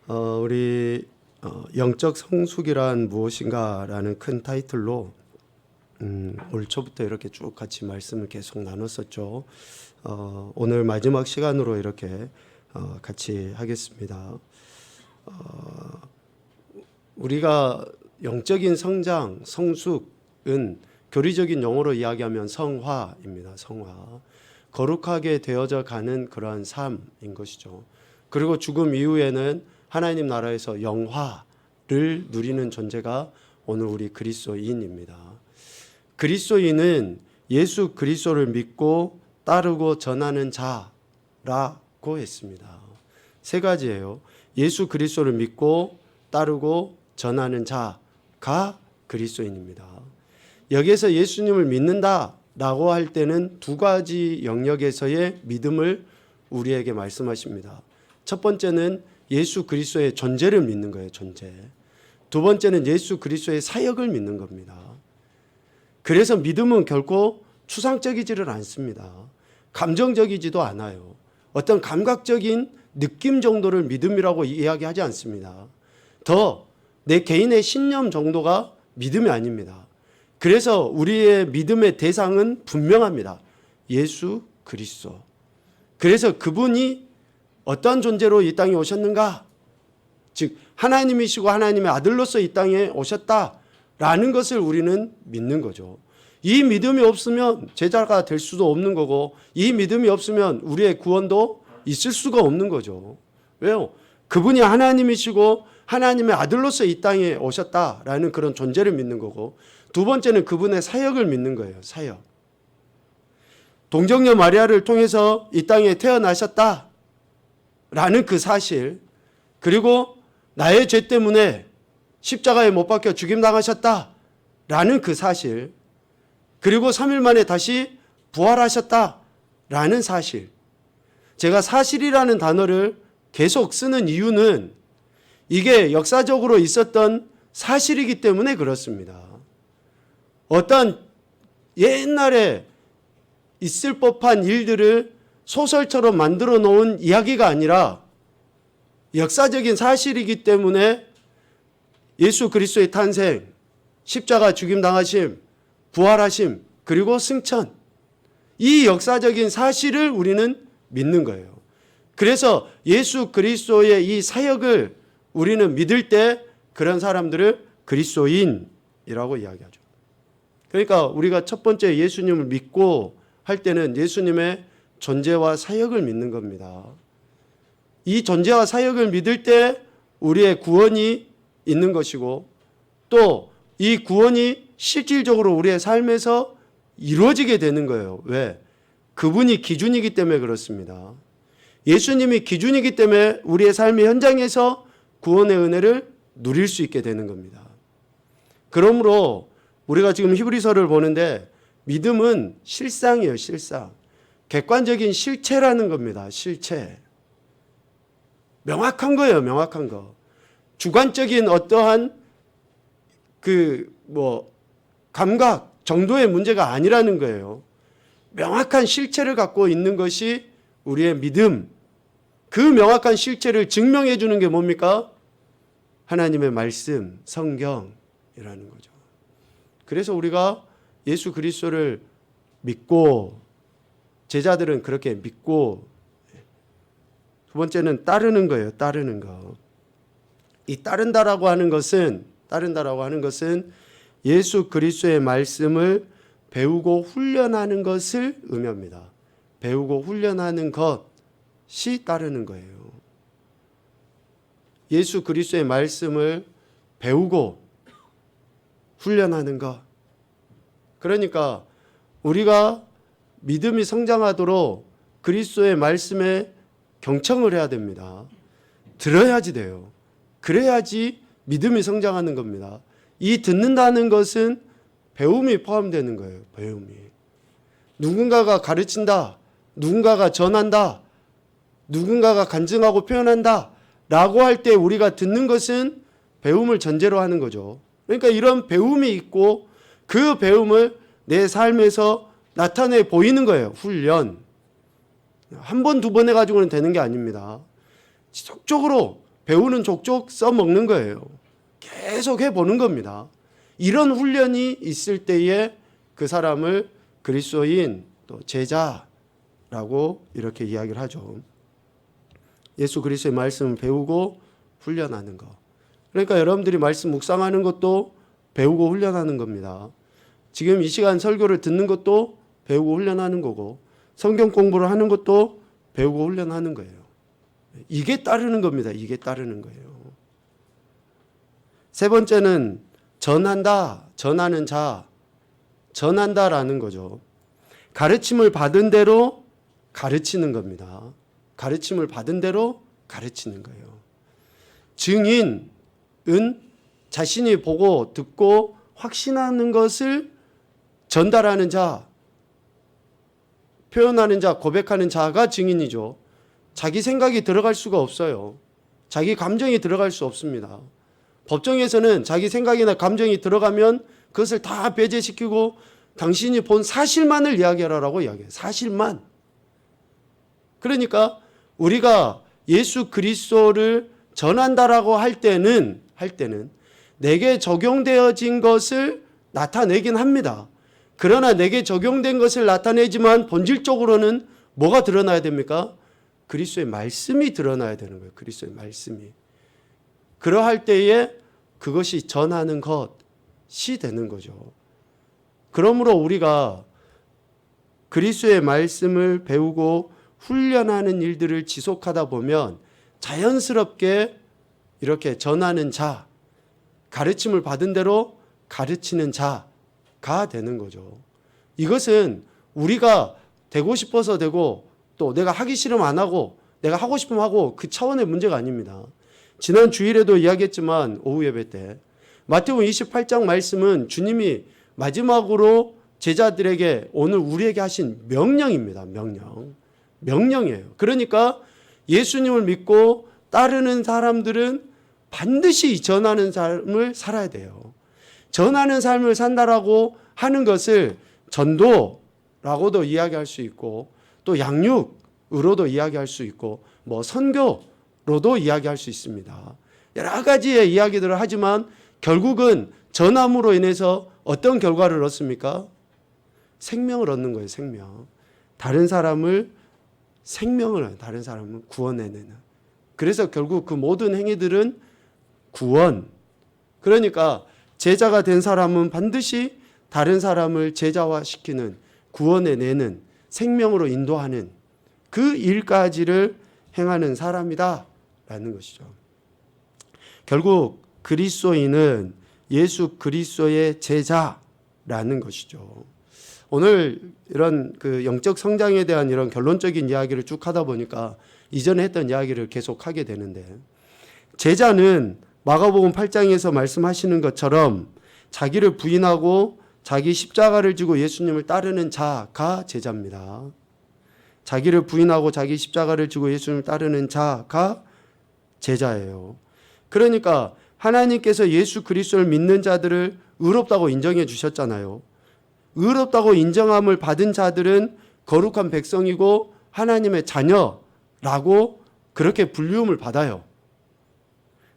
우리 영적 성숙이란 무엇인가라는 큰 타이틀로 올 초부터 이렇게 쭉 같이 말씀을 계속 나눴었죠. 오늘 마지막 시간으로 이렇게 같이 하겠습니다. 우리가 영적인 성장, 성숙은 교리적인 용어로 이야기하면 성화입니다. 성화. 거룩하게 되어져 가는 그러한 삶인 것이죠. 그리고 죽음 이후에는 하나님 나라에서 영화를 누리는 존재가 오늘 우리 그리스도인입니다. 그리스도인은 예수 그리스도를 믿고 따르고 전하는 자라고 했습니다. 세 가지예요. 예수 그리스도를 믿고 따르고 전하는 자가 그리스도인입니다. 여기에서 예수님을 믿는다라고 할 때는 두 가지 영역에서의 믿음을 우리에게 말씀하십니다. 첫 번째는 예수 그리스도의 존재를 믿는 거예요. 존재. 두 번째는 예수 그리스도의 사역을 믿는 겁니다. 그래서 믿음은 결코 추상적이지를 않습니다. 감정적이지도 않아요. 어떤 감각적인 느낌 정도를 믿음이라고 이야기하지 않습니다. 더 내 개인의 신념 정도가 믿음이 아닙니다. 그래서 우리의 믿음의 대상은 분명합니다. 예수 그리스도. 그래서 그분이 어떠한 존재로 이 땅에 오셨는가? 즉 하나님이시고 하나님의 아들로서 이 땅에 오셨다라는 것을 우리는 믿는 거죠. 이 믿음이 없으면 제자가 될 수도 없는 거고, 이 믿음이 없으면 우리의 구원도 있을 수가 없는 거죠. 왜요? 그분이 하나님이시고 하나님의 아들로서 이 땅에 오셨다라는 그런 존재를 믿는 거고, 두 번째는 그분의 사역을 믿는 거예요. 사역. 동정녀 마리아를 통해서 이 땅에 태어나셨다라는 그 사실, 그리고 나의 죄 때문에 십자가에 못 박혀 죽임당하셨다라는 그 사실, 그리고 3일 만에 다시 부활하셨다라는 사실. 제가 사실이라는 단어를 계속 쓰는 이유는 이게 역사적으로 있었던 사실이기 때문에 그렇습니다. 어떤 옛날에 있을 법한 일들을 소설처럼 만들어 놓은 이야기가 아니라 역사적인 사실이기 때문에 예수 그리스도의 탄생, 십자가 죽임당하심, 부활하심, 그리고 승천, 이 역사적인 사실을 우리는 믿는 거예요. 그래서 예수 그리스도의 이 사역을 우리는 믿을 때 그런 사람들을 그리스도인이라고 이야기하죠. 그러니까 우리가 첫 번째 예수님을 믿고 할 때는 예수님의 존재와 사역을 믿는 겁니다. 이 존재와 사역을 믿을 때 우리의 구원이 있는 것이고, 또 이 구원이 실질적으로 우리의 삶에서 이루어지게 되는 거예요. 왜? 그분이 기준이기 때문에 그렇습니다. 예수님이 기준이기 때문에 우리의 삶의 현장에서 구원의 은혜를 누릴 수 있게 되는 겁니다. 그러므로 우리가 지금 히브리서를 보는데 믿음은 실상이에요. 실상. 객관적인 실체라는 겁니다. 실체. 명확한 거예요. 명확한 거. 주관적인 어떠한 감각 정도의 문제가 아니라는 거예요. 명확한 실체를 갖고 있는 것이 우리의 믿음. 그 명확한 실체를 증명해 주는 게 뭡니까? 하나님의 말씀, 성경이라는 거죠. 그래서 우리가 예수 그리스도를 믿고, 제자들은 그렇게 믿고, 두 번째는 따르는 거예요. 따르는 거. 이 따른다라고 하는 것은 예수 그리스도의 말씀을 배우고 훈련하는 것을 의미합니다. 배우고 훈련하는 것이 따르는 거예요. 예수 그리스도의 말씀을 배우고 훈련하는 것. 그러니까 우리가 믿음이 성장하도록 그리스도의 말씀에 경청을 해야 됩니다. 들어야지 돼요. 그래야지 믿음이 성장하는 겁니다. 이 듣는다는 것은 배움이 포함되는 거예요. 배움이. 누군가가 가르친다, 누군가가 전한다, 누군가가 간증하고 표현한다 라고 할 때 우리가 듣는 것은 배움을 전제로 하는 거죠. 그러니까 이런 배움이 있고 그 배움을 내 삶에서 나타내 보이는 거예요. 훈련. 한 번, 두 번 해가지고는 되는 게 아닙니다. 지속적으로 배우는 족족 써먹는 거예요. 계속 해보는 겁니다. 이런 훈련이 있을 때에 그 사람을 그리스도인 또 제자라고 이렇게 이야기를 하죠. 예수 그리스도의 말씀을 배우고 훈련하는 것. 그러니까 여러분들이 말씀 묵상하는 것도 배우고 훈련하는 겁니다. 지금 이 시간 설교를 듣는 것도 배우고 훈련하는 거고, 성경 공부를 하는 것도 배우고 훈련하는 거예요. 이게 따르는 겁니다. 이게 따르는 거예요. 세 번째는 전한다, 전하는 자, 전한다라는 거죠. 가르침을 받은 대로 가르치는 겁니다. 가르침을 받은 대로 가르치는 거예요. 증인은 자신이 보고 듣고 확신하는 것을 전달하는 자, 표현하는 자, 고백하는 자가 증인이죠. 자기 생각이 들어갈 수가 없어요. 자기 감정이 들어갈 수 없습니다. 법정에서는 자기 생각이나 감정이 들어가면 그것을 다 배제시키고 당신이 본 사실만을 이야기하라고 이야기해요. 사실만. 그러니까 우리가 예수 그리스도를 전한다라고 할 때는 내게 적용되어진 것을 나타내긴 합니다. 그러나 내게 적용된 것을 나타내지만 본질적으로는 뭐가 드러나야 됩니까? 그리스도의 말씀이 드러나야 되는 거예요. 그리스도의 말씀이. 그러할 때에 그것이 전하는 것이 되는 거죠. 그러므로 우리가 그리스도의 말씀을 배우고 훈련하는 일들을 지속하다 보면 자연스럽게 이렇게 전하는 자, 가르침을 받은 대로 가르치는 자가 되는 거죠. 이것은 우리가 되고 싶어서 되고 또 내가 하기 싫으면 안 하고 내가 하고 싶으면 하고 그 차원의 문제가 아닙니다. 지난 주일에도 이야기했지만 오후 예배 때 마태복음 28장 말씀은 주님이 마지막으로 제자들에게 오늘 우리에게 하신 명령입니다. 명령이에요. 그러니까 예수님을 믿고 따르는 사람들은 반드시 전하는 삶을 살아야 돼요. 전하는 삶을 산다라고 하는 것을 전도라고도 이야기할 수 있고 또 양육으로도 이야기할 수 있고 뭐 선교로도 이야기할 수 있습니다. 여러 가지의 이야기들을 하지만 결국은 전함으로 인해서 어떤 결과를 얻습니까? 생명을 얻는 거예요. 생명. 다른 사람을 구원해내는. 그래서 결국 그 모든 행위들은 구원. 그러니까 제자가 된 사람은 반드시 다른 사람을 제자화시키는, 구원해내는, 생명으로 인도하는 그 일까지를 행하는 사람이다라는 것이죠. 결국 그리스도인은 예수 그리스도의 제자라는 것이죠. 오늘 이런 그 영적 성장에 대한 이런 결론적인 이야기를 쭉 하다 보니까 이전에 했던 이야기를 계속 하게 되는데, 제자는 마가복음 8장에서 말씀하시는 것처럼 자기를 부인하고 자기 십자가를 지고 예수님을 따르는 자가 제자입니다. 자기를 부인하고 자기 십자가를 지고 예수님을 따르는 자가 제자예요. 그러니까 하나님께서 예수 그리스도를 믿는 자들을 의롭다고 인정해 주셨잖아요. 의롭다고 인정함을 받은 자들은 거룩한 백성이고 하나님의 자녀라고 그렇게 불리움을 받아요.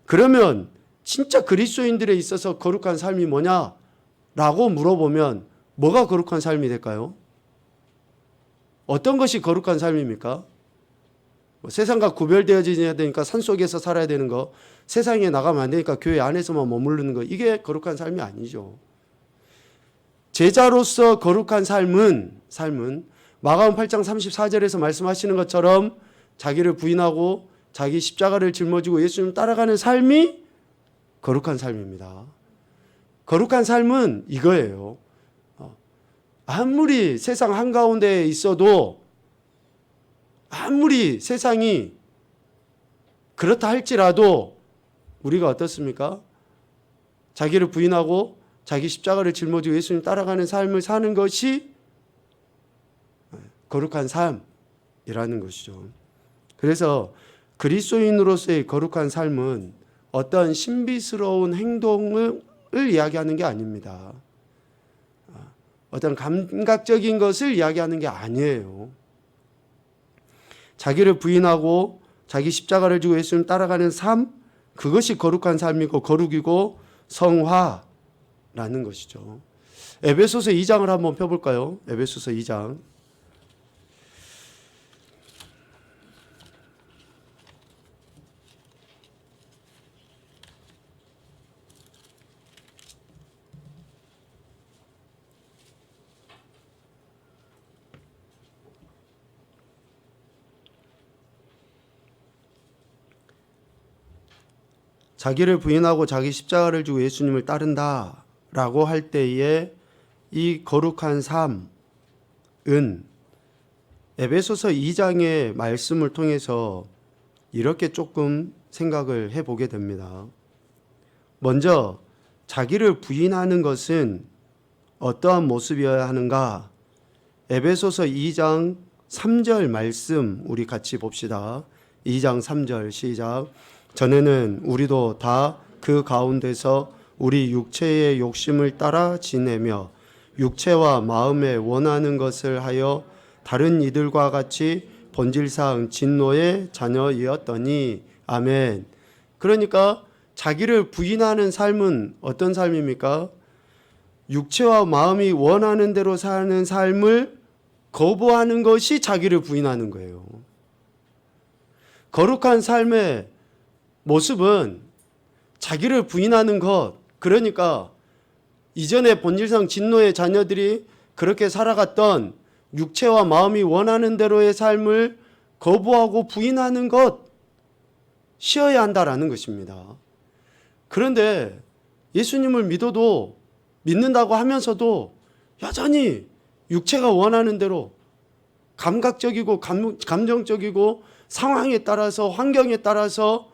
그러면 진짜 그리스도인들에 있어서 거룩한 삶이 뭐냐라고 물어보면 뭐가 거룩한 삶이 될까요? 어떤 것이 거룩한 삶입니까? 세상과 구별되어져야 되니까 산속에서 살아야 되는 거, 세상에 나가면 안 되니까 교회 안에서만 머무르는 거, 이게 거룩한 삶이 아니죠. 제자로서 거룩한 삶은 마가복음 8장 34절에서 말씀하시는 것처럼 자기를 부인하고 자기 십자가를 짊어지고 예수님 따라가는 삶이 거룩한 삶입니다. 거룩한 삶은 이거예요. 아무리 세상 한가운데에 있어도, 아무리 세상이 그렇다 할지라도 우리가 어떻습니까? 자기를 부인하고 자기 십자가를 짊어지고 예수님 따라가는 삶을 사는 것이 거룩한 삶이라는 것이죠. 그래서 그리스도인으로서의 거룩한 삶은 어떤 신비스러운 행동을 이야기하는 게 아닙니다. 어떤 감각적인 것을 이야기하는 게 아니에요. 자기를 부인하고 자기 십자가를 지고 예수님 따라가는 삶, 그것이 거룩한 삶이고 거룩이고 성화라는 것이죠. 에베소서 2장을 한번 펴볼까요? 에베소서 2장. 자기를 부인하고 자기 십자가를 지고 예수님을 따른다라고 할 때에 이 거룩한 삶은 에베소서 2장의 말씀을 통해서 이렇게 조금 생각을 해보게 됩니다. 먼저 자기를 부인하는 것은 어떠한 모습이어야 하는가? 에베소서 2장 3절 말씀 우리 같이 봅시다. 2장 3절 시작. 전에는 우리도 다 그 가운데서 우리 육체의 욕심을 따라 지내며 육체와 마음에 원하는 것을 하여 다른 이들과 같이 본질상 진노의 자녀이었더니. 아멘. 그러니까 자기를 부인하는 삶은 어떤 삶입니까? 육체와 마음이 원하는 대로 사는 삶을 거부하는 것이 자기를 부인하는 거예요. 거룩한 삶의 모습은 자기를 부인하는 것, 그러니까 이전에 본질상 진노의 자녀들이 그렇게 살아갔던 육체와 마음이 원하는 대로의 삶을 거부하고 부인하는 것이어야 한다라는 것입니다. 그런데 예수님을 믿는다고 하면서도 여전히 육체가 원하는 대로 감각적이고 감정적이고 상황에 따라서 환경에 따라서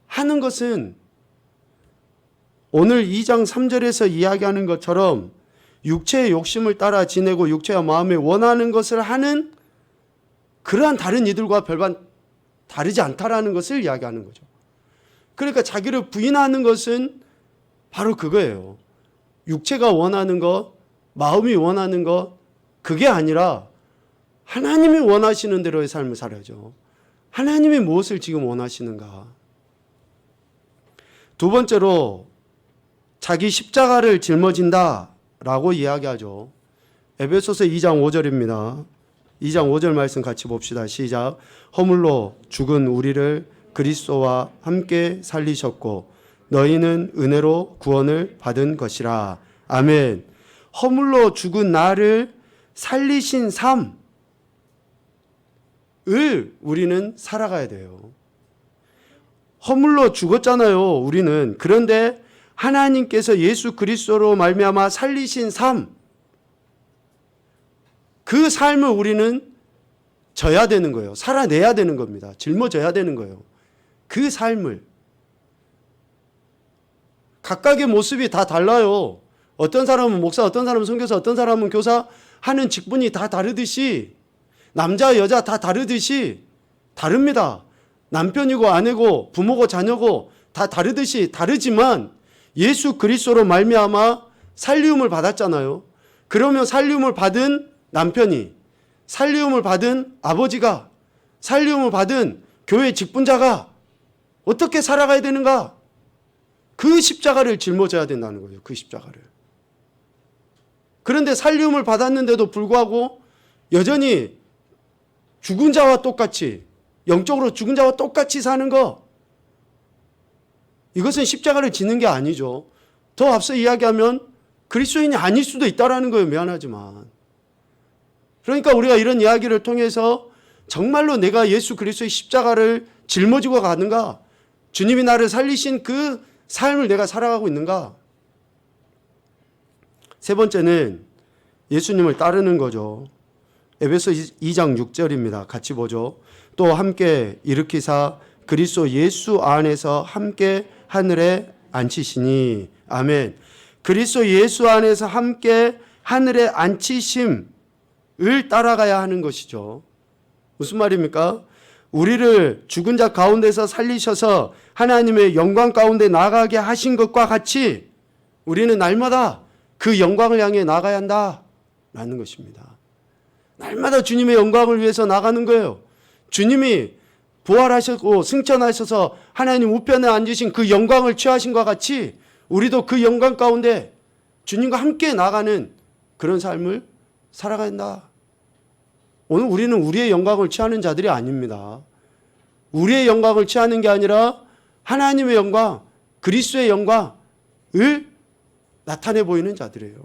하는 것은 오늘 2장 3절에서 이야기하는 것처럼 육체의 욕심을 따라 지내고 육체와 마음에 원하는 것을 하는 그러한 다른 이들과 별반 다르지 않다라는 것을 이야기하는 거죠. 그러니까 자기를 부인하는 것은 바로 그거예요. 육체가 원하는 것, 마음이 원하는 것, 그게 아니라 하나님이 원하시는 대로의 삶을 살아야죠. 하나님이 무엇을 지금 원하시는가? 두 번째로 자기 십자가를 짊어진다라고 이야기하죠. 에베소서 2장 5절입니다. 2장 5절 말씀 같이 봅시다. 시작. 허물로 죽은 우리를 그리스도와 함께 살리셨고 너희는 은혜로 구원을 받은 것이라. 아멘. 허물로 죽은 나를 살리신 삶을 우리는 살아가야 돼요. 허물로 죽었잖아요, 우리는. 그런데 하나님께서 예수 그리스도로 말미암아 살리신 삶, 그 삶을 우리는 져야 되는 거예요. 살아내야 되는 겁니다. 짊어져야 되는 거예요. 그 삶을. 각각의 모습이 다 달라요. 어떤 사람은 목사, 어떤 사람은 선교사, 어떤 사람은 교사 하는 직분이 다 다르듯이 남자, 여자 다 다르듯이 다릅니다. 남편이고 아내고 부모고 자녀고 다 다르듯이 다르지만 예수 그리스도로 말미암아 살리움을 받았잖아요. 그러면 살리움을 받은 남편이, 살리움을 받은 아버지가, 살리움을 받은 교회 직분자가 어떻게 살아가야 되는가? 그 십자가를 짊어져야 된다는 거예요. 그 십자가를. 그런데 살리움을 받았는데도 불구하고 여전히 죽은 자와 똑같이, 영적으로 죽은 자와 똑같이 사는 거, 이것은 십자가를 지는 게 아니죠. 더 앞서 이야기하면 그리스도인이 아닐 수도 있다라는 거예요. 미안하지만. 그러니까 우리가 이런 이야기를 통해서 정말로 내가 예수 그리스도의 십자가를 짊어지고 가는가? 주님이 나를 살리신 그 삶을 내가 살아가고 있는가? 세 번째는 예수님을 따르는 거죠. 에베소 2장 6절입니다. 같이 보죠. 또 함께 일으키사 그리스도 예수 안에서 함께 하늘에 앉히시니. 아멘. 그리스도 예수 안에서 함께 하늘에 앉히심을 따라가야 하는 것이죠. 무슨 말입니까? 우리를 죽은 자 가운데서 살리셔서 하나님의 영광 가운데 나가게 하신 것과 같이 우리는 날마다 그 영광을 향해 나가야 한다라는 것입니다. 날마다 주님의 영광을 위해서 나가는 거예요. 주님이 부활하셨고 승천하셔서 하나님 우편에 앉으신 그 영광을 취하신 것과 같이 우리도 그 영광 가운데 주님과 함께 나가는 그런 삶을 살아가야 한다. 오늘 우리는 우리의 영광을 취하는 자들이 아닙니다. 우리의 영광을 취하는 게 아니라 하나님의 영광, 그리스도의 영광을 나타내 보이는 자들이에요.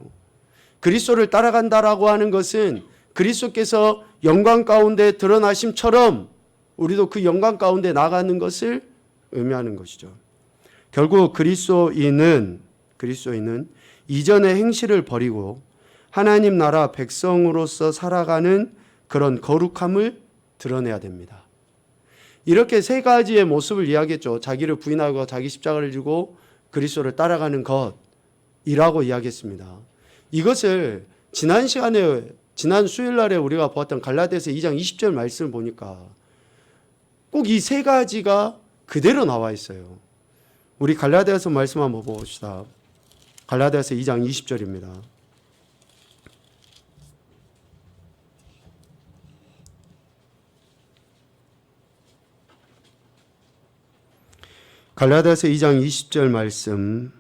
그리스도를 따라간다라고 하는 것은 그리스도께서 영광 가운데 드러나심처럼 우리도 그 영광 가운데 나가는 것을 의미하는 것이죠. 결국 그리스도인은 이전의 행실을 버리고 하나님 나라 백성으로서 살아가는 그런 거룩함을 드러내야 됩니다. 이렇게 세 가지의 모습을 이야기했죠. 자기를 부인하고 자기 십자가를 지고 그리스도를 따라가는 것이라고 이야기했습니다. 이것을 지난 수요일 날에 우리가 보았던 갈라디아서 2장 20절 말씀을 보니까 꼭 이 세 가지가 그대로 나와 있어요. 우리 갈라디아서 말씀 한번 봅시다. 갈라디아서 2장 20절입니다. 갈라디아서 2장 20절 말씀.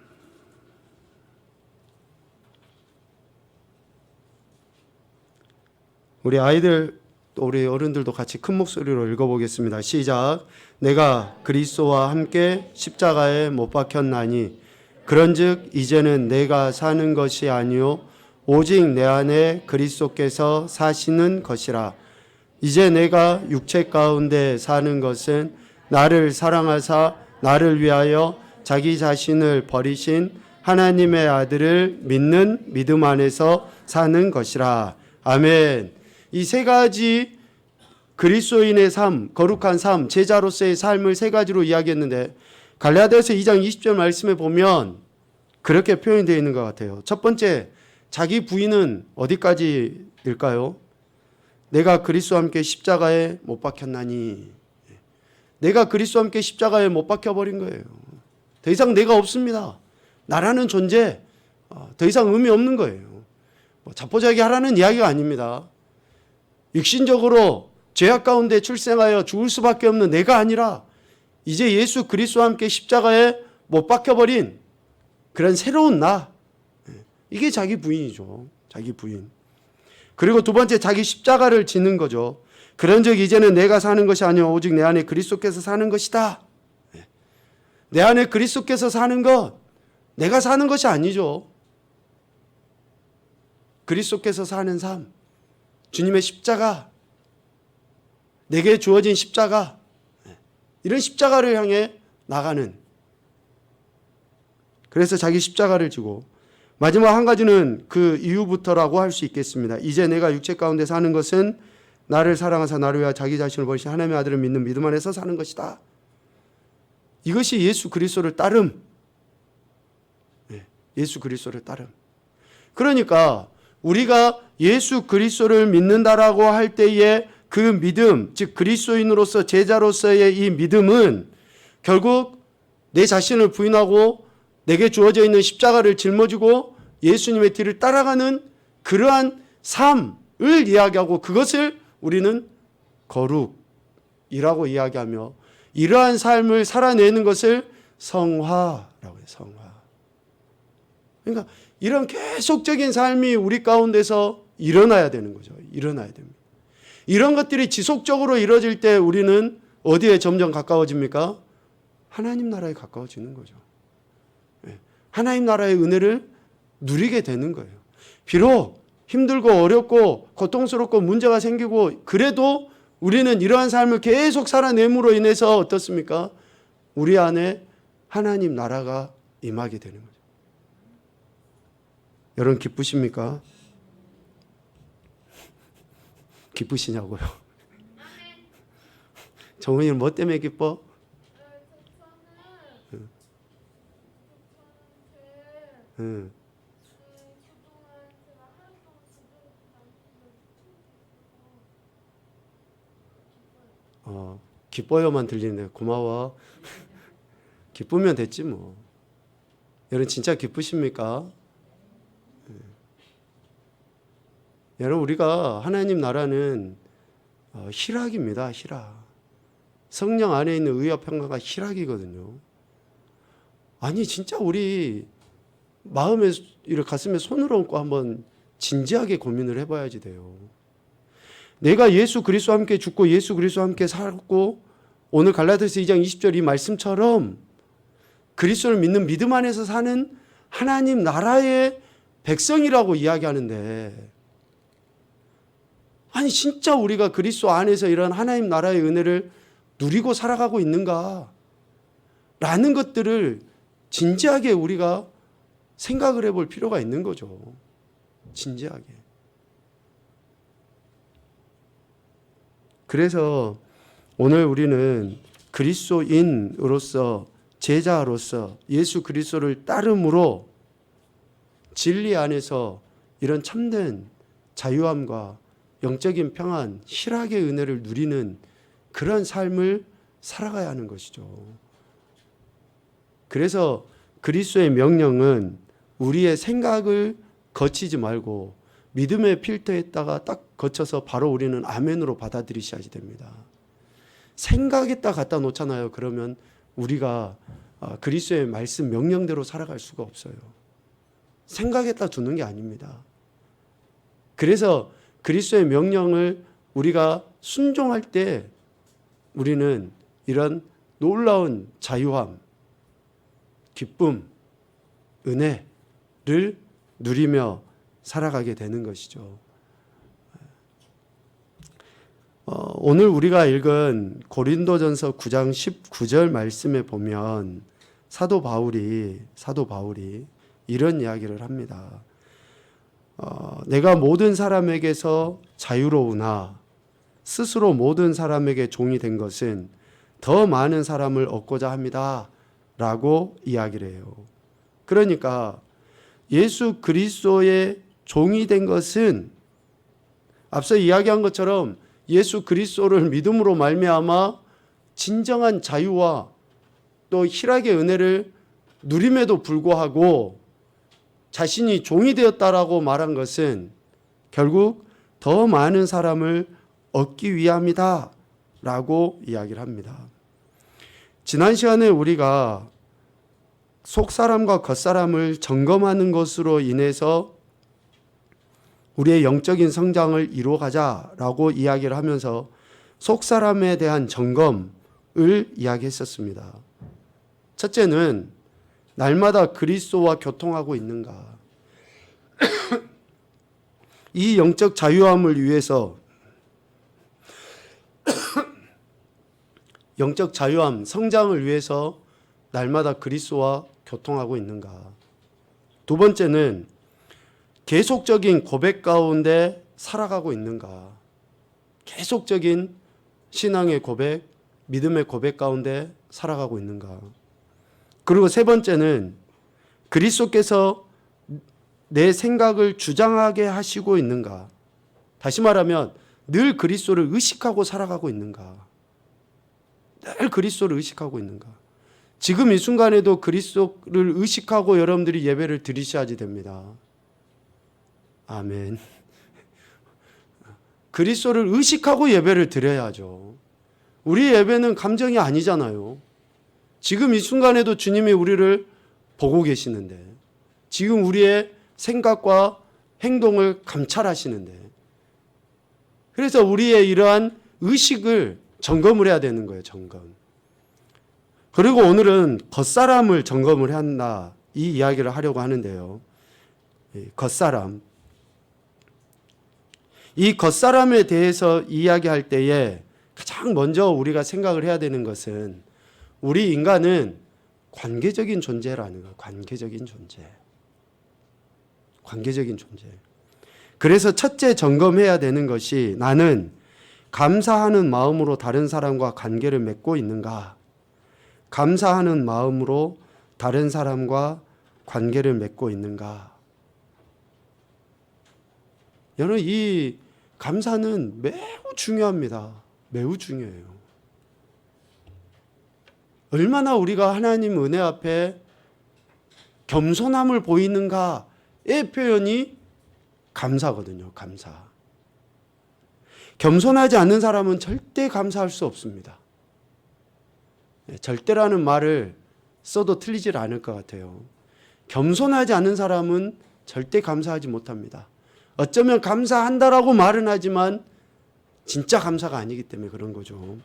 우리 아이들 또 우리 어른들도 같이 큰 목소리로 읽어보겠습니다. 시작. 내가 그리스도와 함께 십자가에 못 박혔나니 그런즉 이제는 내가 사는 것이 아니요 오직 내 안에 그리스도께서 사시는 것이라. 이제 내가 육체 가운데 사는 것은 나를 사랑하사 나를 위하여 자기 자신을 버리신 하나님의 아들을 믿는 믿음 안에서 사는 것이라. 아멘. 이 세 가지 그리스도인의 삶, 거룩한 삶, 제자로서의 삶을 세 가지로 이야기했는데 갈라디아서 2장 20절 말씀에 보면 그렇게 표현이 되어 있는 것 같아요. 첫 번째, 자기 부인은 어디까지일까요? 내가 그리스도와 함께 십자가에 못 박혔나니. 내가 그리스도와 함께 십자가에 못 박혀버린 거예요. 더 이상 내가 없습니다. 나라는 존재, 더 이상 의미 없는 거예요. 자포자기 하라는 이야기가 아닙니다. 육신적으로 죄악 가운데 출생하여 죽을 수밖에 없는 내가 아니라 이제 예수 그리스도와 함께 십자가에 못 박혀버린 그런 새로운 나. 이게 자기 부인이죠. 자기 부인. 그리고 두 번째, 자기 십자가를 지는 거죠. 그런즉 이제는 내가 사는 것이 아니오 오직 내 안에 그리스도께서 사는 것이다. 내 안에 그리스도께서 사는 것, 내가 사는 것이 아니죠. 그리스도께서 사는 삶, 주님의 십자가, 내게 주어진 십자가, 이런 십자가를 향해 나가는. 그래서 자기 십자가를 지고 마지막 한 가지는 그 이후부터라고 할 수 있겠습니다. 이제 내가 육체 가운데 사는 것은 나를 사랑하사 나를 위하여 자기 자신을 버리신 하나님의 아들을 믿는 믿음 안에서 사는 것이다. 이것이 예수 그리스도를 따름. 예수 그리스도를 따름. 그러니까 우리가 예수 그리스도를 믿는다라고 할 때의 그 믿음, 즉 그리스도인으로서 제자로서의 이 믿음은 결국 내 자신을 부인하고 내게 주어져 있는 십자가를 짊어지고 예수님의 뒤를 따라가는 그러한 삶을 이야기하고 그것을 우리는 거룩이라고 이야기하며 이러한 삶을 살아내는 것을 성화라고 해요. 성화. 그러니까 이런 계속적인 삶이 우리 가운데서 일어나야 되는 거죠. 일어나야 됩니다. 이런 것들이 지속적으로 이루어질 때 우리는 어디에 점점 가까워집니까? 하나님 나라에 가까워지는 거죠. 하나님 나라의 은혜를 누리게 되는 거예요. 비록 힘들고 어렵고 고통스럽고 문제가 생기고 그래도 우리는 이러한 삶을 계속 살아냄으로 인해서 어떻습니까? 우리 안에 하나님 나라가 임하게 되는 거죠. 여러분 기쁘십니까? 기쁘시냐고요? 정훈이는 뭐 때문에 기뻐? 기뻐요만 들리네. 고마워. 기쁘면 됐지 뭐. 여러분 진짜 기쁘십니까? 여러분 우리가 하나님 나라는 희락입니다. 희락. 성령 안에 있는 의와 평강과 희락이거든요. 아니 진짜 우리 마음에 이렇게 가슴에 손을 얹고 한번 진지하게 고민을 해봐야지 돼요. 내가 예수 그리스도와 함께 죽고 예수 그리스도와 함께 살았고 오늘 갈라디아서 2장 20절 이 말씀처럼 그리스도를 믿는 믿음 안에서 사는 하나님 나라의 백성이라고 이야기하는데, 아니 진짜 우리가 그리스도 안에서 이런 하나님 나라의 은혜를 누리고 살아가고 있는가 라는 것들을 진지하게 우리가 생각을 해볼 필요가 있는 거죠. 진지하게. 그래서 오늘 우리는 그리스도인으로서, 제자로서 예수 그리스도를 따름으로 진리 안에서 이런 참된 자유함과 영적인 평안, 희락의 은혜를 누리는 그런 삶을 살아가야 하는 것이죠. 그래서 그리스도의 명령은 우리의 생각을 거치지 말고 믿음의 필터에다가 딱 거쳐서 바로 우리는 아멘으로 받아들이셔야 됩니다. 생각에다 갖다 놓잖아요. 그러면 우리가 그리스도의 말씀 명령대로 살아갈 수가 없어요. 생각에다 두는 게 아닙니다. 그래서 그리스도의 명령을 우리가 순종할 때 우리는 이런 놀라운 자유함, 기쁨, 은혜를 누리며 살아가게 되는 것이죠. 오늘 우리가 읽은 고린도전서 9장 19절 말씀에 보면 사도 바울이 이런 이야기를 합니다. 내가 모든 사람에게서 자유로우나 스스로 모든 사람에게 종이 된 것은 더 많은 사람을 얻고자 합니다 라고 이야기를 해요. 그러니까 예수 그리스도의 종이 된 것은 앞서 이야기한 것처럼 예수 그리스도를 믿음으로 말미암아 진정한 자유와 또 희락의 은혜를 누림에도 불구하고 자신이 종이 되었다라고 말한 것은 결국 더 많은 사람을 얻기 위함이다 라고 이야기를 합니다. 지난 시간에 우리가 속사람과 겉사람을 점검하는 것으로 인해서 우리의 영적인 성장을 이루어가자라고 이야기를 하면서 속사람에 대한 점검을 이야기했었습니다. 첫째는 날마다 그리스도와 교통하고 있는가. 이 영적 자유함을 위해서 영적 자유함, 성장을 위해서 날마다 그리스도와 교통하고 있는가. 두 번째는 계속적인 고백 가운데 살아가고 있는가. 계속적인 신앙의 고백, 믿음의 고백 가운데 살아가고 있는가. 그리고 세 번째는 그리스도께서 내 생각을 주장하게 하시고 있는가. 다시 말하면 늘 그리스도를 의식하고 살아가고 있는가. 늘 그리스도를 의식하고 있는가. 지금 이 순간에도 그리스도를 의식하고 여러분들이 예배를 드리셔야지 됩니다. 아멘. 그리스도를 의식하고 예배를 드려야죠. 우리 예배는 감정이 아니잖아요. 지금 이 순간에도 주님이 우리를 보고 계시는데, 지금 우리의 생각과 행동을 감찰하시는데, 그래서 우리의 이러한 의식을 점검을 해야 되는 거예요. 점검. 그리고 오늘은 겉사람을 점검을 한다, 이 이야기를 하려고 하는데요. 겉사람. 이 겉사람에 대해서 이야기할 때에 가장 먼저 우리가 생각을 해야 되는 것은 우리 인간은 관계적인 존재라는 거예요. 관계적인 존재. 관계적인 존재. 그래서 첫째 점검해야 되는 것이 나는 감사하는 마음으로 다른 사람과 관계를 맺고 있는가? 감사하는 마음으로 다른 사람과 관계를 맺고 있는가? 여러분, 이 감사는 매우 중요합니다. 매우 중요해요. 얼마나 우리가 하나님 은혜 앞에 겸손함을 보이는가의 표현이 감사거든요. 감사. 겸손하지 않는 사람은 절대 감사할 수 없습니다. 절대라는 말을 써도 틀리질 않을 것 같아요. 겸손하지 않은 사람은 절대 감사하지 못합니다. 어쩌면 감사한다라고 말은 하지만 진짜 감사가 아니기 때문에 그런 거죠.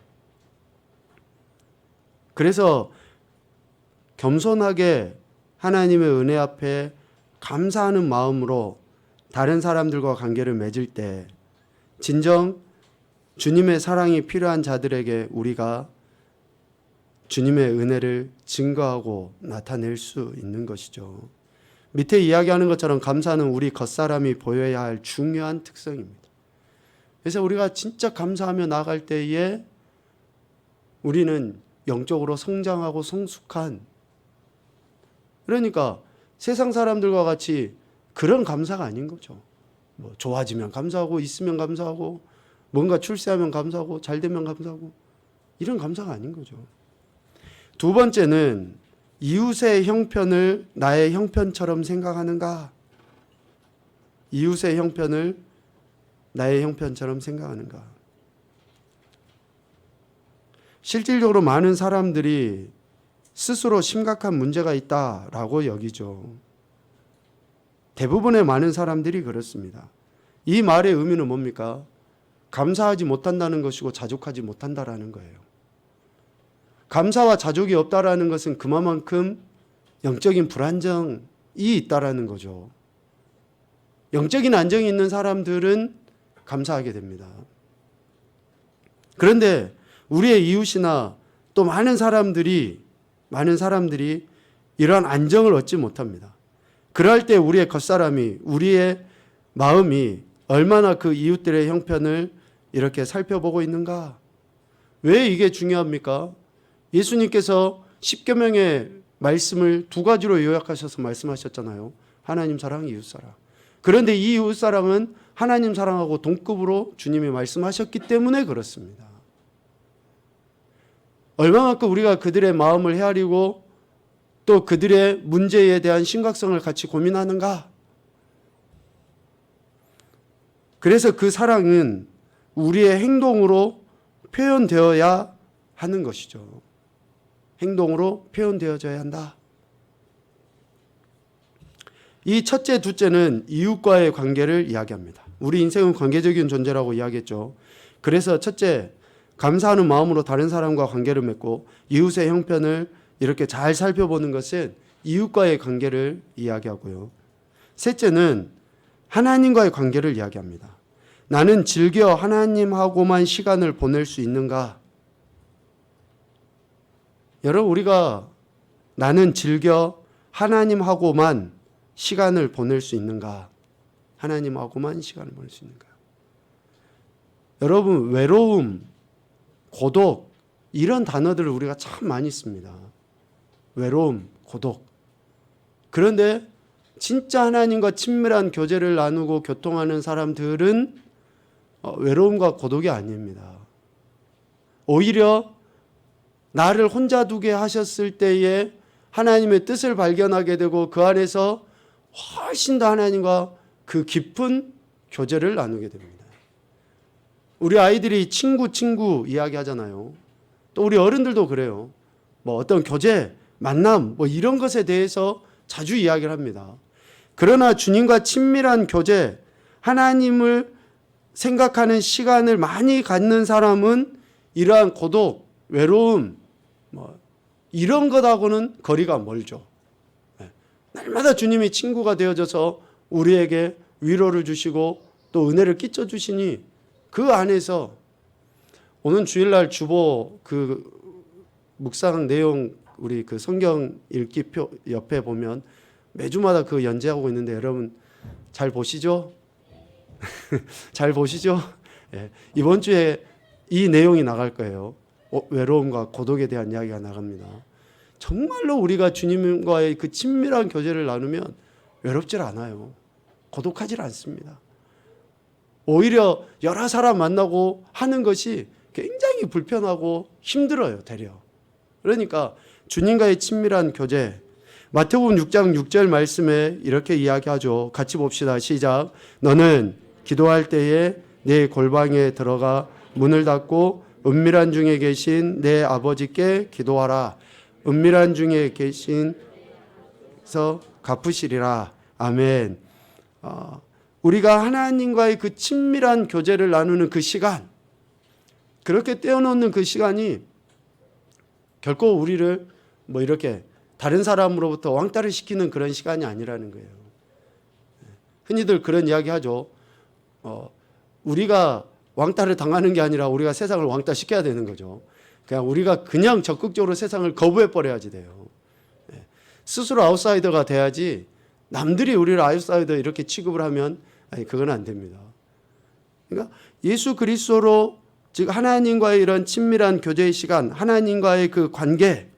그래서 겸손하게 하나님의 은혜 앞에 감사하는 마음으로 다른 사람들과 관계를 맺을 때 진정 주님의 사랑이 필요한 자들에게 우리가 주님의 은혜를 증거하고 나타낼 수 있는 것이죠. 밑에 이야기하는 것처럼 감사는 우리 겉사람이 보여야 할 중요한 특성입니다. 그래서 우리가 진짜 감사하며 나아갈 때에 우리는 영적으로 성장하고 성숙한, 그러니까 세상 사람들과 같이 그런 감사가 아닌 거죠. 뭐 좋아지면 감사하고, 있으면 감사하고, 뭔가 출세하면 감사하고, 잘 되면 감사하고, 이런 감사가 아닌 거죠. 두 번째는 이웃의 형편을 나의 형편처럼 생각하는가? 이웃의 형편을 나의 형편처럼 생각하는가? 실질적으로 많은 사람들이 스스로 심각한 문제가 있다라고 여기죠. 대부분의 많은 사람들이 그렇습니다. 이 말의 의미는 뭡니까? 감사하지 못한다는 것이고 자족하지 못한다라는 거예요. 감사와 자족이 없다라는 것은 그만큼 영적인 불안정이 있다라는 거죠. 영적인 안정이 있는 사람들은 감사하게 됩니다. 그런데 우리의 이웃이나 또 많은 사람들이 이러한 안정을 얻지 못합니다. 그럴 때 우리의 겉사람이, 우리의 마음이 얼마나 그 이웃들의 형편을 이렇게 살펴보고 있는가? 왜 이게 중요합니까? 예수님께서 십계명의 말씀을 두 가지로 요약하셔서 말씀하셨잖아요. 하나님 사랑, 이웃 사랑. 그런데 이 이웃 사랑은 하나님 사랑하고 동급으로 주님이 말씀하셨기 때문에 그렇습니다. 얼마만큼 우리가 그들의 마음을 헤아리고 또 그들의 문제에 대한 심각성을 같이 고민하는가? 그래서 그 사랑은 우리의 행동으로 표현되어야 하는 것이죠. 행동으로 표현되어져야 한다. 이 첫째, 둘째는 이웃과의 관계를 이야기합니다. 우리 인생은 관계적인 존재라고 이야기했죠. 그래서 첫째, 감사하는 마음으로 다른 사람과 관계를 맺고 이웃의 형편을 이렇게 잘 살펴보는 것은 이웃과의 관계를 이야기하고요. 셋째는 하나님과의 관계를 이야기합니다. 나는 즐겨 하나님하고만 시간을 보낼 수 있는가? 여러분, 우리가 나는 즐겨 하나님하고만 시간을 보낼 수 있는가? 하나님하고만 시간을 보낼 수 있는가? 여러분, 외로움, 고독, 이런 단어들을 우리가 참 많이 씁니다. 외로움, 고독. 그런데 진짜 하나님과 친밀한 교제를 나누고 교통하는 사람들은 외로움과 고독이 아닙니다. 오히려 나를 혼자 두게 하셨을 때에 하나님의 뜻을 발견하게 되고 그 안에서 훨씬 더 하나님과 그 깊은 교제를 나누게 됩니다. 우리 아이들이 친구 이야기 하잖아요. 또 우리 어른들도 그래요. 뭐 어떤 교제, 만남, 뭐 이런 것에 대해서 자주 이야기를 합니다. 그러나 주님과 친밀한 교제, 하나님을 생각하는 시간을 많이 갖는 사람은 이러한 고독, 외로움, 뭐 이런 것하고는 거리가 멀죠. 날마다 주님이 친구가 되어져서 우리에게 위로를 주시고 또 은혜를 끼쳐 주시니 그 안에서 오늘 주일날 주보 그 묵상 내용 우리 그 성경 읽기표 옆에 보면 매주마다 그 연재하고 있는데 여러분 잘 보시죠? 잘 보시죠? 예, 이번 주에 이 내용이 나갈 거예요. 외로움과 고독에 대한 이야기가 나갑니다. 정말로 우리가 주님과의 그 친밀한 교제를 나누면 외롭질 않아요. 고독하질 않습니다. 오히려 여러 사람 만나고 하는 것이 굉장히 불편하고 힘들어요, 되려. 그러니까 주님과의 친밀한 교제, 마태복음 6장 6절 말씀에 이렇게 이야기하죠. 같이 봅시다. 시작. 너는 기도할 때에 내 골방에 들어가 문을 닫고 은밀한 중에 계신 내 아버지께 기도하라. 은밀한 중에 계신 서 갚으시리라. 아멘. 우리가 하나님과의 그 친밀한 교제를 나누는 그 시간, 그렇게 떼어놓는 그 시간이 결코 우리를 뭐 이렇게 다른 사람으로부터 왕따를 시키는 그런 시간이 아니라는 거예요. 흔히들 그런 이야기 하죠. 우리가 왕따를 당하는 게 아니라 우리가 세상을 왕따 시켜야 되는 거죠. 그냥 우리가 그냥 적극적으로 세상을 거부해 버려야지 돼요. 스스로 아웃사이더가 돼야지 남들이 우리를 아웃사이더 이렇게 취급을 하면 그건 안 됩니다. 그러니까 예수 그리스도로 즉 하나님과의 이런 친밀한 교제의 시간, 하나님과의 그 관계,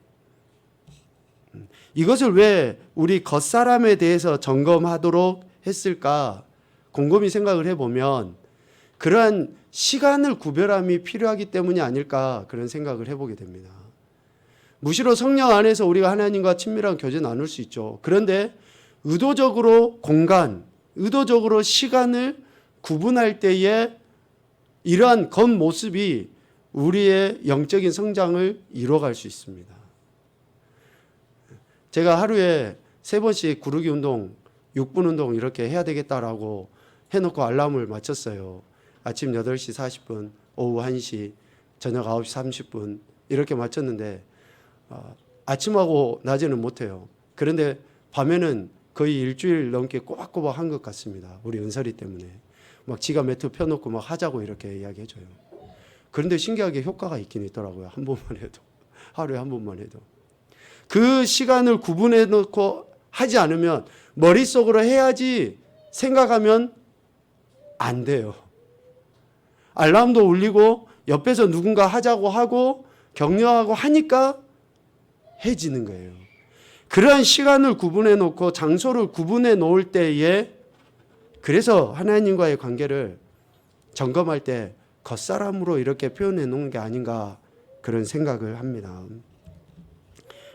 이것을 왜 우리 겉사람에 대해서 점검하도록 했을까 곰곰이 생각을 해보면 그러한 시간을 구별함이 필요하기 때문이 아닐까 그런 생각을 해보게 됩니다. 무시로 성령 안에서 우리가 하나님과 친밀한 교제 나눌 수 있죠. 그런데 의도적으로 공간, 의도적으로 시간을 구분할 때에 이러한 겉모습이 우리의 영적인 성장을 이뤄갈 수 있습니다. 제가 하루에 3번씩 구르기 운동, 6분 운동 이렇게 해야 되겠다라고 해놓고 알람을 맞췄어요. 아침 8시 40분, 오후 1시, 저녁 9시 30분 이렇게 맞췄는데 아침하고 낮에는 못해요. 그런데 밤에는 거의 일주일 넘게 꼬박꼬박 한 것 같습니다. 우리 은설이 때문에. 막 지가 매트 펴놓고 막 하자고 이렇게 이야기해줘요. 그런데 신기하게 효과가 있긴 있더라고요. 한 번만 해도. 하루에 한 번만 해도. 그 시간을 구분해 놓고 하지 않으면 머릿속으로 해야지 생각하면 안 돼요. 알람도 울리고 옆에서 누군가 하자고 하고 격려하고 하니까 해지는 거예요. 그러한 시간을 구분해 놓고 장소를 구분해 놓을 때에 그래서 하나님과의 관계를 점검할 때 겉사람으로 이렇게 표현해 놓은 게 아닌가 그런 생각을 합니다.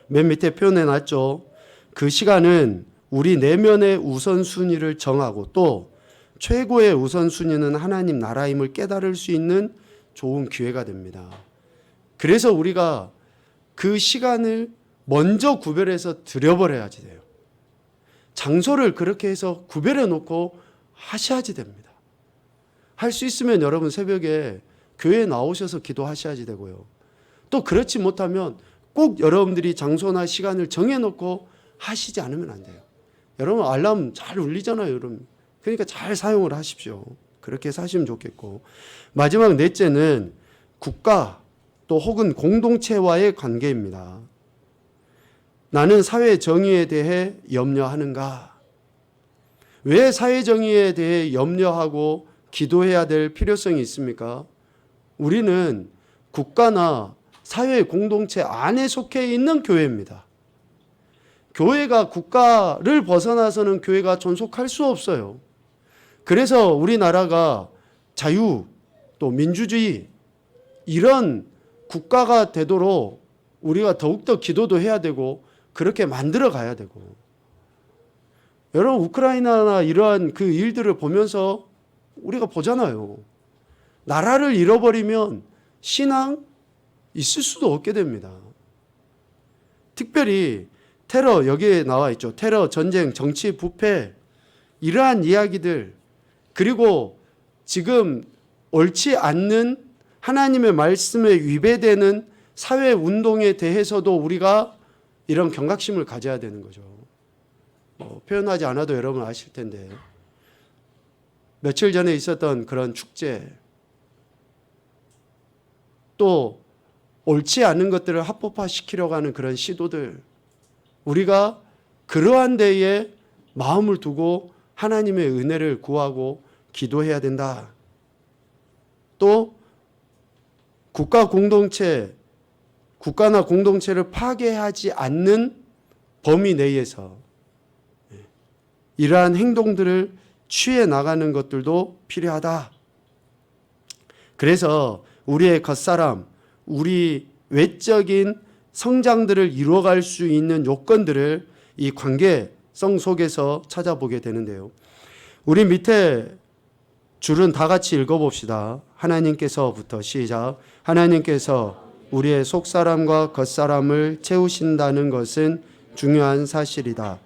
맨 밑에 표현해 놨죠. 그 시간은 우리 내면의 우선순위를 정하고 또 최고의 우선순위는 하나님 나라임을 깨달을 수 있는 좋은 기회가 됩니다. 그래서 우리가 그 시간을 먼저 구별해서 드려버려야지 돼요. 장소를 그렇게 해서 구별해 놓고 하셔야지 됩니다. 할 수 있으면 여러분 새벽에 교회에 나오셔서 기도하셔야지 되고요. 또 그렇지 못하면 꼭 여러분들이 장소나 시간을 정해놓고 하시지 않으면 안 돼요. 여러분 알람 잘 울리잖아요. 여러분. 그러니까 잘 사용을 하십시오. 그렇게 사시면 좋겠고. 마지막 넷째는 국가 또 혹은 공동체와의 관계입니다. 나는 사회 정의에 대해 염려하는가? 왜 사회 정의에 대해 염려하고 기도해야 될 필요성이 있습니까? 우리는 국가나 사회 공동체 안에 속해 있는 교회입니다. 교회가 국가를 벗어나서는 교회가 존속할 수 없어요. 그래서 우리나라가 자유 또 민주주의 이런 국가가 되도록 우리가 더욱더 기도도 해야 되고 그렇게 만들어 가야 되고 여러분 우크라이나나 이러한 그 일들을 보면서 우리가 보잖아요. 나라를 잃어버리면 신앙 있을 수도 없게 됩니다. 특별히 테러 여기에 나와 있죠. 테러, 전쟁, 정치, 부패 이러한 이야기들 그리고 지금 옳지 않는 하나님의 말씀에 위배되는 사회 운동에 대해서도 우리가 이런 경각심을 가져야 되는 거죠. 표현하지 않아도 여러분 아실 텐데 며칠 전에 있었던 그런 축제 또 옳지 않은 것들을 합법화시키려고 하는 그런 시도들 우리가 그러한 데에 마음을 두고 하나님의 은혜를 구하고 기도해야 된다. 또 국가나 공동체를 파괴하지 않는 범위 내에서 이러한 행동들을 취해 나가는 것들도 필요하다. 그래서 우리의 겉사람, 우리 외적인 성장들을 이루어갈 수 있는 요건들을 이 관계성 속에서 찾아보게 되는데요. 우리 밑에 줄은 다 같이 읽어봅시다. 하나님께서부터 시작. 하나님께서 우리의 속사람과 겉사람을 채우신다는 것은 중요한 사실이다.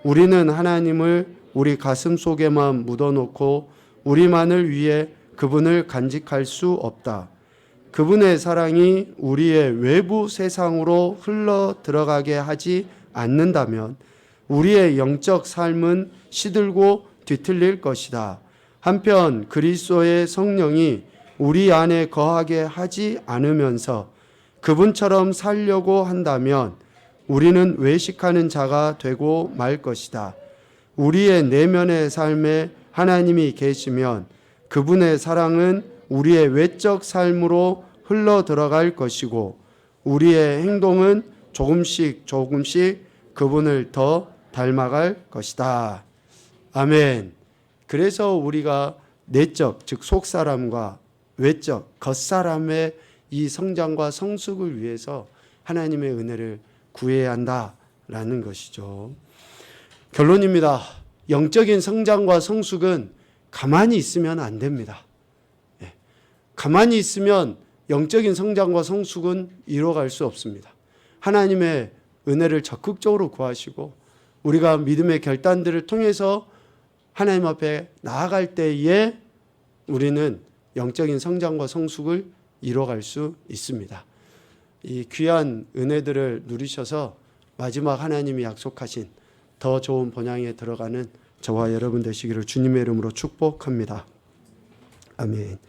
우리는 하나님을 우리 가슴 속에만 묻어놓고 우리만을 위해 그분을 간직할 수 없다. 그분의 사랑이 우리의 외부 세상으로 흘러 들어가게 하지 않는다면 우리의 영적 삶은 시들고 뒤틀릴 것이다. 한편 그리스도의 성령이 우리 안에 거하게 하지 않으면서 그분처럼 살려고 한다면 우리는 외식하는 자가 되고 말 것이다. 우리의 내면의 삶에 하나님이 계시면 그분의 사랑은 우리의 외적 삶으로 흘러 들어갈 것이고 우리의 행동은 조금씩 그분을 더 닮아갈 것이다. 아멘. 그래서 우리가 내적, 즉 속사람과 외적, 겉사람의 이 성장과 성숙을 위해서 하나님의 은혜를 구해야 한다라는 것이죠. 결론입니다. 영적인 성장과 성숙은 가만히 있으면 안 됩니다. 가만히 있으면 영적인 성장과 성숙은 이루어갈 수 없습니다. 하나님의 은혜를 적극적으로 구하시고 우리가 믿음의 결단들을 통해서 하나님 앞에 나아갈 때에 우리는 영적인 성장과 성숙을 이루어갈 수 있습니다. 이 귀한 은혜들을 누리셔서 마지막 하나님이 약속하신 더 좋은 본향에 들어가는 저와 여러분 되시기를 주님의 이름으로 축복합니다. 아멘.